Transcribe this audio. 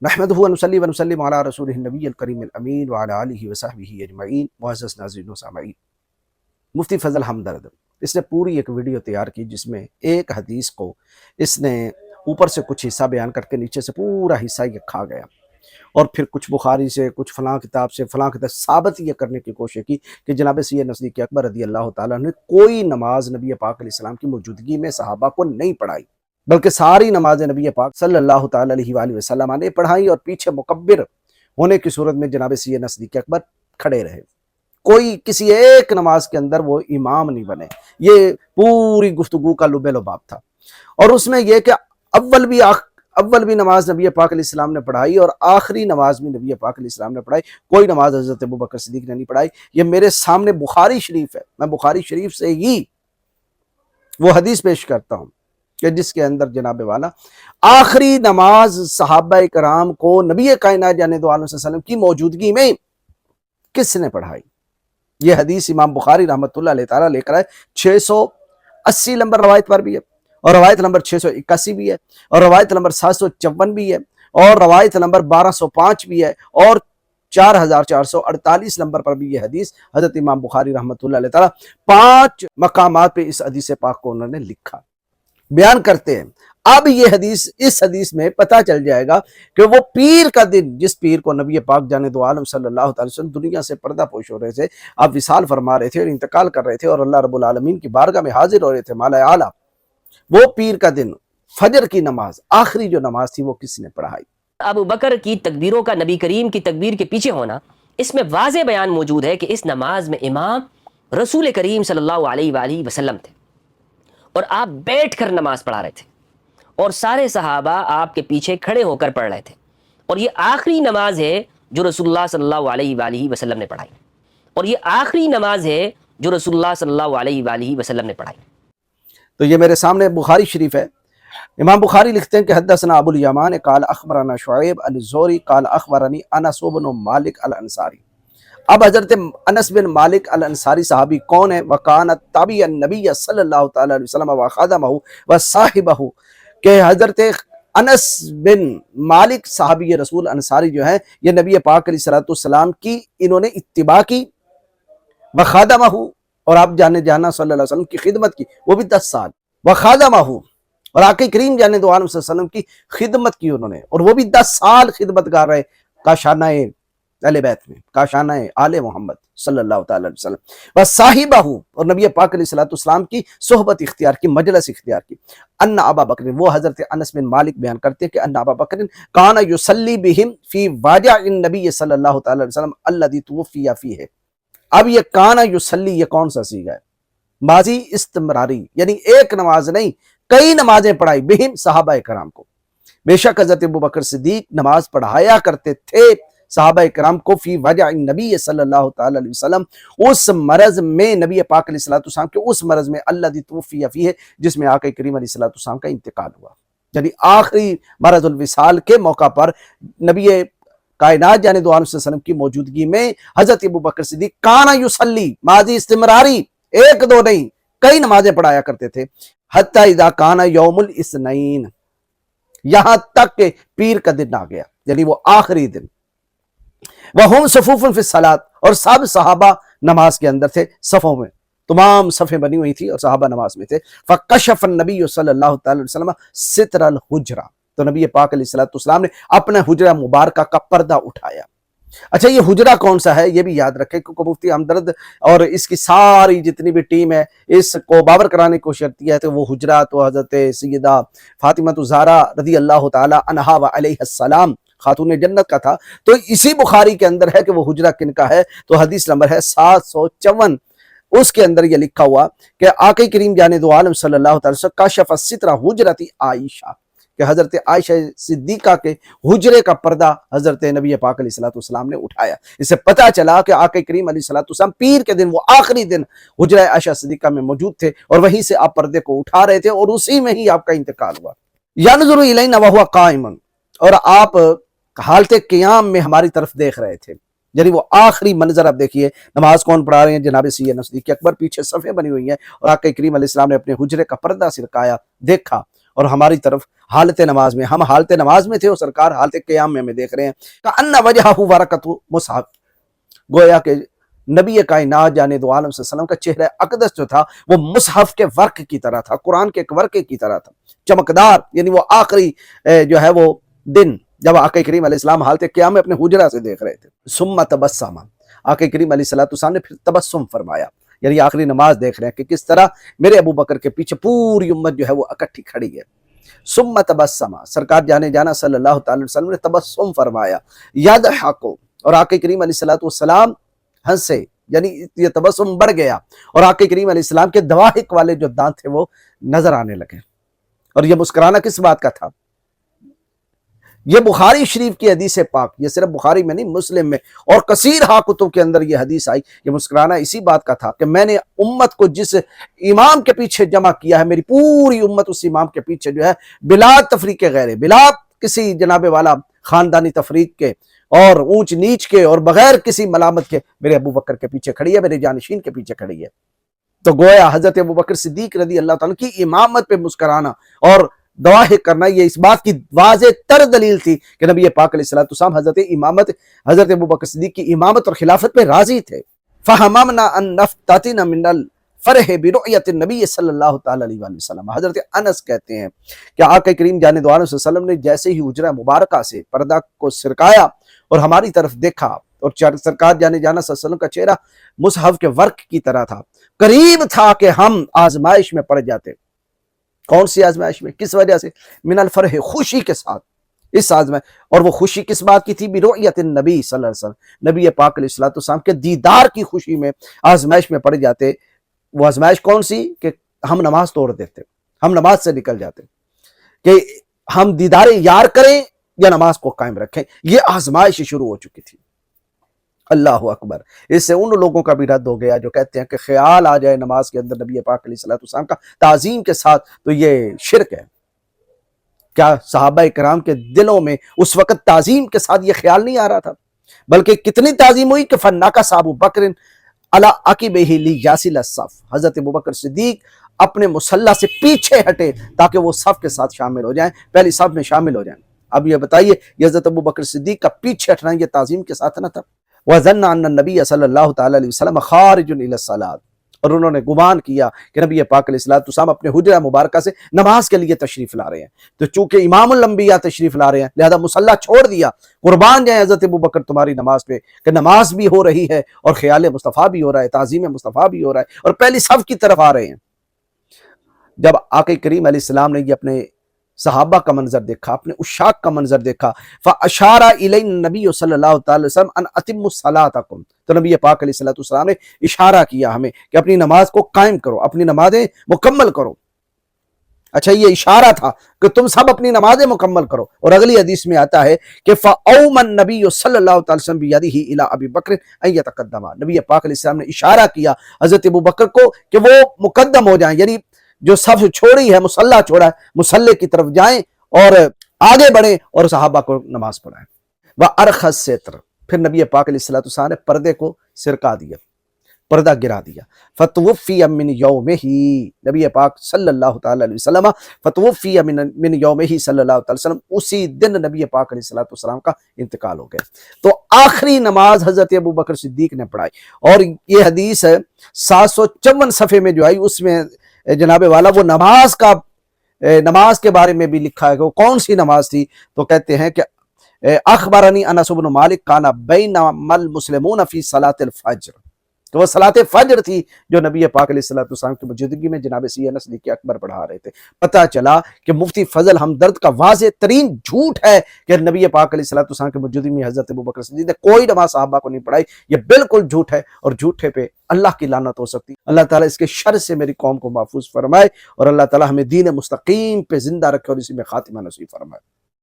نحمدہ ونصلی ونسلم علی رسولہ النبی الکریم الامین وعلی آلہ وصحبہ اجمعین۔ معزز ناظرین و سامعین، مفتی فضل ہمدرد اس نے پوری ایک ویڈیو تیار کی جس میں ایک حدیث کو اس نے اوپر سے کچھ حصہ بیان کر کے نیچے سے پورا حصہ یہ کھا گیا، اور پھر کچھ بخاری سے، کچھ فلاں کتاب سے، فلاں کتاب ثابت یہ کرنے کی کوشش کی کہ جناب سید صدیق اکبر رضی اللہ تعالیٰ نے کوئی نماز نبی پاک علیہ السلام کی موجودگی میں صحابہ کو نہیں پڑھائی، بلکہ ساری نماز نبی پاک صلی اللہ تعالیٰ علیہ وآلہ وسلم نے پڑھائی، اور پیچھے مکبر ہونے کی صورت میں جناب سید صدیق اکبر کھڑے رہے۔ کوئی کسی ایک نماز کے اندر وہ امام نہیں بنے۔ یہ پوری گفتگو کا لب لباب تھا، اور اس میں یہ کہ اول بھی نماز نبی پاک علیہ السلام نے پڑھائی اور آخری نماز بھی نبی پاک علیہ السلام نے پڑھائی، کوئی نماز حضرت ابوبکر صدیق نے نہیں پڑھائی۔ یہ میرے سامنے بخاری شریف ہے، میں بخاری شریف سے ہی وہ حدیث پیش کرتا ہوں کہ جس کے اندر جناب والا آخری نماز صحابہ کرام کو نبی کائنات جانے دو عالم صلی اللہ علیہ وسلم کی موجودگی میں کس نے پڑھائی۔ یہ حدیث امام بخاری رحمۃ اللہ علیہ تعالیٰ لے کر آئے، 680 نمبر روایت پر بھی ہے، اور روایت نمبر 681 بھی ہے، اور روایت نمبر 754 بھی ہے، اور روایت نمبر 1205 بھی ہے، اور 4448 نمبر پر بھی یہ حدیث حضرت امام بخاری رحمۃ اللہ علیہ تعالیٰ 5 مقامات پہ اس حدیث پاک کو انہوں نے لکھا، بیان کرتے ہیں۔ اب یہ حدیث، اس حدیث میں پتہ چل جائے گا کہ وہ پیر کا دن، جس پیر کو نبی پاک جانے دو عالم صلی اللہ تعالی وسلم دنیا سے پردہ پوش ہو رہے تھے، اب وصال فرما رہے تھے اور انتقال کر رہے تھے، اور اللہ رب العالمین کی بارگاہ میں حاضر ہو رہے تھے مالا اعلیٰ، وہ پیر کا دن فجر کی نماز، آخری جو نماز تھی، وہ کس نے پڑھائی؟ ابو بکر کی تکبیروں کا نبی کریم کی تکبیر کے پیچھے ہونا، اس میں واضح بیان موجود ہے کہ اس نماز میں امام رسول کریم صلی اللہ علیہ وآلہ وسلم تھے، اور آپ بیٹھ کر نماز پڑھا رہے تھے، اور سارے صحابہ آپ کے پیچھے کھڑے ہو کر پڑھ رہے تھے، اور یہ آخری نماز ہے جو رسول اللہ صلی اللہ علیہ وآلہ وسلم نے پڑھائی، اور یہ آخری نماز ہے جو رسول اللہ صلی اللہ علیہ وآلہ وسلم نے پڑھائی۔ تو یہ میرے سامنے بخاری شریف ہے۔ امام بخاری لکھتے ہیں کہ حدثنا ابو الیمان قال اخبرنا شعیب الزہری قال اخبرنی انس بن مالک الانصاری۔ اب حضرت انس بن مالک الانصاری صحابی کون ہے؟ وکانت تابع النبی صلی اللہ تعالی علیہ وسلم وخادمہ وصاحبہ، کہ حضرت انس بن مالک صحابی رسول انصاری جو ہیں، یہ نبی پاک علیہ السلام کی انہوں نے اتباع کی، وخادمہ، اور آپ جانا صلی اللہ علیہ وسلم کی خدمت کی، وہ بھی 10 سال، وخادمہ، اور آقا کریم جانے دو عالم صلی اللہ علیہ وسلم کی خدمت کی انہوں نے، اور وہ بھی 10 سال خدمت گار رہے کاشانہ اہل بیت میں، کاشانہ آل محمد صلی اللہ تعالی علیہ وسلم، وصاحبہ، اور نبی پاک علیہ السلام کی صحبت اختیار کی، مجلس اختیار کی۔ ان ابا بکر، وہ حضرت انس بن مالک بیان کرتے ہیں کہ ان ابا بکر کان یصلی بہم فی واجع النبی صلی اللہ تعالی علیہ وسلم الذی توفی فیہ۔ اب یہ کانا یصلی، یہ کون سا صیغہ ہے؟ ماضی استمراری، یعنی ایک نماز نہیں، کئی نمازیں پڑھائی، بہم صحابہ کرام کو، بے شک حضرت ابوبکر صدیق نماز پڑھایا کرتے تھے صحابہ کرام کو، فی وجع النبی صلی اللہ تعالی علیہ وسلم، اس مرض میں، نبی پاک علیہ السلام کے اس مرض میں، الذی توفی فیہ، جس میں آقا کریم علیہ السلام کا انتقال ہوا، یعنی آخری مرض الوصال کے موقع پر نبی کائنات جانے دو عالم صلی اللہ علیہ وسلم کی موجودگی میں حضرت ابوبکر صدیق کانا یصلی، ماضی استمراری، ایک دو نہیں، کئی نمازیں پڑھایا کرتے تھے، حتی اذا کانا یوم الاثنین، یہاں تک کہ پیر کا دن آ گیا، یعنی وہ آخری دن، وہم صفوف فی الصلاۃ، اور سب صحابہ نماز کے اندر تھے، صفوں میں، تمام صفیں بنی ہوئی تھی اور صحابہ نماز میں تھے۔ فکشف النبی صلی اللہ تعالی علیہ وسلم ستر الحجرہ، تو نبی پاک علیہ السلام نے اپنا حجرہ مبارکہ کا پردہ اٹھایا۔ اچھا، یہ حجرہ کون سا ہے یہ بھی یاد رکھیں، کیونکہ مفتی ہمدرد اور اس کی ساری جتنی بھی ٹیم ہے اس کو باور کرانے کی کوشش کرتی ہے، تو وہ حجرہ تو حضرت سیدہ فاطمہ الزہرا رضی اللہ تعالی عنہا و علیہ السلام خاتون جنت کا تھا، تو اسی بخاری کے اندر ہے کہ وہ حجرہ کن کا ہے، تو حدیث نمبر ہے 754، اس کے اندر یہ لکھا ہوا کہ آقا کریم جانے دو عالم صلی اللہ تعالی وسلم کاشف الستر حجرت عائشہ، کہ حضرت عائشہ صدیقہ کے حجرے کا پردہ حضرت نبی پاک علیہ السلام نے اٹھایا۔ اس سے پتہ چلا کہ آقا کریم علیہ السلام پیر کے دن، وہ آخری دن، حجرہ عائشہ صدیقہ میں موجود تھے، اور وہیں سے آپ پردے کو اٹھا رہے تھے، اور اسی میں ہی آپ کا انتقال ہوا۔ ینظر الینا وہو قائم، اور آپ حالت قیام میں ہماری طرف دیکھ رہے تھے، یعنی وہ آخری منظر اب دیکھیے، نماز کون پڑھا رہے ہیں؟ جناب سید صدیق اکبر، پیچھے صفیں بنی ہوئی ہیں، اور آقا کریم علیہ السلام نے اپنے حجرے کا پردہ سرکایا، دیکھا، اور ہماری طرف حالت نماز میں، ہم حالت نماز میں تھے اور سرکار حالت قیام میں ہمیں دیکھ رہے ہیں. کأن وجہہ ورقۃ مصحف، گویا کہ نبی کائنات جانے دو عالم صلی اللہ علیہ وسلم کا چہرہ اقدس جو تھا وہ مصحف کے ورق کی طرح تھا، قرآن کے ایک ورقے کی طرح تھا، چمکدار. یعنی وہ آخری جو ہے وہ دن جب آقا کریم علیہ السلام حالت قیام میں اپنے حجرہ سے دیکھ رہے تھے. ثم تبسم، آقا کریم علیہ السلام نے پھر تبسم فرمایا، یعنی آخری نماز دیکھ رہے ہیں کہ کس طرح میرے ابو بکر کے پیچھے پوری امت جو ہے وہ اکٹھی کھڑی ہے. ثم تبسم، سرکار جانے جانا صلی اللہ تعالی علیہ وسلم نے تبسم فرمایا. یضحک، اور آقا کریم علیہ السلام ہنسے، یعنی یہ تبسم بڑھ گیا اور آقا کریم علیہ السلام کے دواحک والے جو دانت تھے وہ نظر آنے لگے. اور یہ مسکرانا کس بات کا تھا؟ یہ بخاری شریف کی حدیث پاک، یہ صرف بخاری میں نہیں مسلم میں اور کثیر ہا کتب کے اندر یہ حدیث آئی. یہ مسکرانا اسی بات کا تھا کہ میں نے امت کو جس امام کے پیچھے جمع کیا ہے، میری پوری امت اس امام کے پیچھے جو ہے بلا تفریق غیر، بلا کسی جناب والا خاندانی تفریق کے اور اونچ نیچ کے اور بغیر کسی ملامت کے میرے ابو بکر کے پیچھے کھڑی ہے، میرے جانشین کے پیچھے کھڑی ہے. تو گویا حضرت ابو بکر صدیق رضی اللہ تعالیٰ کی امامت پہ مسکرانا اور دواحک کرنا یہ اس بات کی واضح تر دلیل تھی کہ نبی پاک علیہ السلام حضرت ابو بکر صدیق کی امامت اور خلافت پہ راضی تھے. فہممنا ان نفتتن من الفرح برؤیت النبی صلی اللہ تعالی علیہ وآلہ وسلم. حضرت انس کہتے ہیں کہ آقا کریم جانے دو عالم صلی اللہ علیہ وسلم نے جیسے ہی حجرہ مبارکہ سے پردہ کو سرکایا اور ہماری طرف دیکھا، اور سرکار جانے جانا صلی اللہ علیہ وسلم کا چہرہ مصحف کے ورق کی طرح تھا، قریب تھا کہ ہم آزمائش میں پڑ جاتے. کون سی آزمائش میں؟ کس وجہ سے؟ من الفرح، خوشی کے ساتھ اس آزمائش. اور وہ خوشی کس بات کی تھی؟ برؤیت النبی صلی اللہ علیہ وسلم، نبی پاک علیہ السلام کے دیدار کی خوشی میں آزمائش میں پڑ جاتے. وہ آزمائش کون سی؟ کہ ہم نماز توڑ دیتے، ہم نماز سے نکل جاتے، کہ ہم دیدار یار کریں یا نماز کو قائم رکھیں. یہ آزمائش شروع ہو چکی تھی. اللہ اکبر. اس سے ان لوگوں کا بھی رد ہو گیا جو کہتے ہیں کہ خیال آ جائے نماز کے اندر نبی پاک علیہ السلام کا تعظیم کے ساتھ تو یہ شرک ہے. کیا صحابہ کرام کے دلوں میں اس وقت تعظیم کے ساتھ یہ خیال نہیں آ رہا تھا؟ بلکہ کتنی تعظیم ہوئی کہ فناکس ابو بکر علی عقبہ لیاسل الصف، حضرت ابو بکر صدیق اپنے مصلی سے پیچھے ہٹے تاکہ وہ صف کے ساتھ شامل ہو جائیں، پہلی صف میں شامل ہو جائیں. اب یہ بتائیے یہ حضرت ابو بکر صدیق کا پیچھے ہٹنا یہ تعظیم کے ساتھ نہ تھا؟ وَظَنَّ أَنَّ النَّبِيَّ صلی اللہ تعالی علیہ وسلم خارج إِلَى الصَّلَاةِ، اور انہوں نے گمان کیا کہ نبی پاک علیہ السلام اپنے حجرہ مبارکہ سے نماز کے لیے تشریف لا رہے ہیں. تو چونکہ امام الانبیاء تشریف لا رہے ہیں لہذا مصلی چھوڑ دیا. قربان جائیں حضرت ابو بکر تمہاری نماز پہ کہ نماز بھی ہو رہی ہے اور خیال مصطفیٰ بھی ہو رہا ہے، تعظیم مصطفیٰ بھی ہو رہا ہے، اور پہلی صف کی طرف آ رہے ہیں. جب آقا کریم علیہ السلام نے یہ اپنے صحابہ کا منظر دیکھا، اپنے عشاق کا منظر دیکھا، فَأَشَارَ إِلَيْنَ النَّبِيُّ صلی اللہ تعالی وسلم أَنْ أَتِمُّوا صَلَاتَكُمْ، تو نبی پاک علیہ السلام نے اشارہ کیا ہمیں کہ اپنی نماز کو قائم کرو، اپنی نمازیں مکمل کرو. اچھا یہ اشارہ تھا کہ تم سب اپنی نمازیں مکمل کرو. اور اگلی حدیث میں آتا ہے کہ فَأَوْمَ النَّبِيُّ صلی اللہ تعالی وسلم بِيَدِهِ إِلَىٰ أَبِي بَكْرٍ أَن يَتَقَدَّمَ، نبی پاک علیہ السلام نے اشارہ کیا حضرت ابو بکر کو کہ وہ مقدم ہو جائیں، یعنی جو صف چھوڑی ہے، مصلی چھوڑا ہے، مصلی کی طرف جائیں اور آگے بڑھیں اور صحابہ کو نماز پڑھائیں. وَأَرْخَ السِّتْرَ، پھر نبی پاک علیہ السلام نے پردے کو سرکا دیا، پردہ گرا دیا. فَتُوفِّيَ مِنْ يَوْمِهِ، نبی پاک صلی اللہ تعالی علیہ وسلم فَتُوفِّيَ مِنْ يَوْمِهِ صلی اللہ تعالی وسلم، اسی دن نبی پاک علیہ السلام کا انتقال ہو گیا. تو آخری نماز حضرت ابو بکر صدیق نے پڑھائی. اور یہ حدیث 754 صفحے میں جو آئی اس میں جناب والا وہ نماز کے بارے میں بھی لکھا ہے کہ وہ کون سی نماز تھی. تو کہتے ہیں کہ اخبرنی انس بن مالک کان بینما المسلمون فی صلاۃ الفجر، تو وہ صلاۃ فجر تھی جو نبی پاک علیہ السلام کی موجودگی میں جناب سی انس صدیق اکبر پڑھا رہے تھے. پتہ چلا کہ مفتی فضل ہمدرد کا واضح ترین جھوٹ ہے کہ نبی پاک علیہ السلام کی موجودگی میں حضرت ابو بکر صدیق نے کوئی نماز صحابہ کو نہیں پڑھائی. یہ بالکل جھوٹ ہے اور جھوٹے پہ اللہ کی لعنت ہو سکتی. اللہ تعالیٰ اس کے شر سے میری قوم کو محفوظ فرمائے اور اللہ تعالیٰ ہمیں دین مستقیم پہ زندہ رکھے اور اسی میں خاتمہ نصیب فرمائے.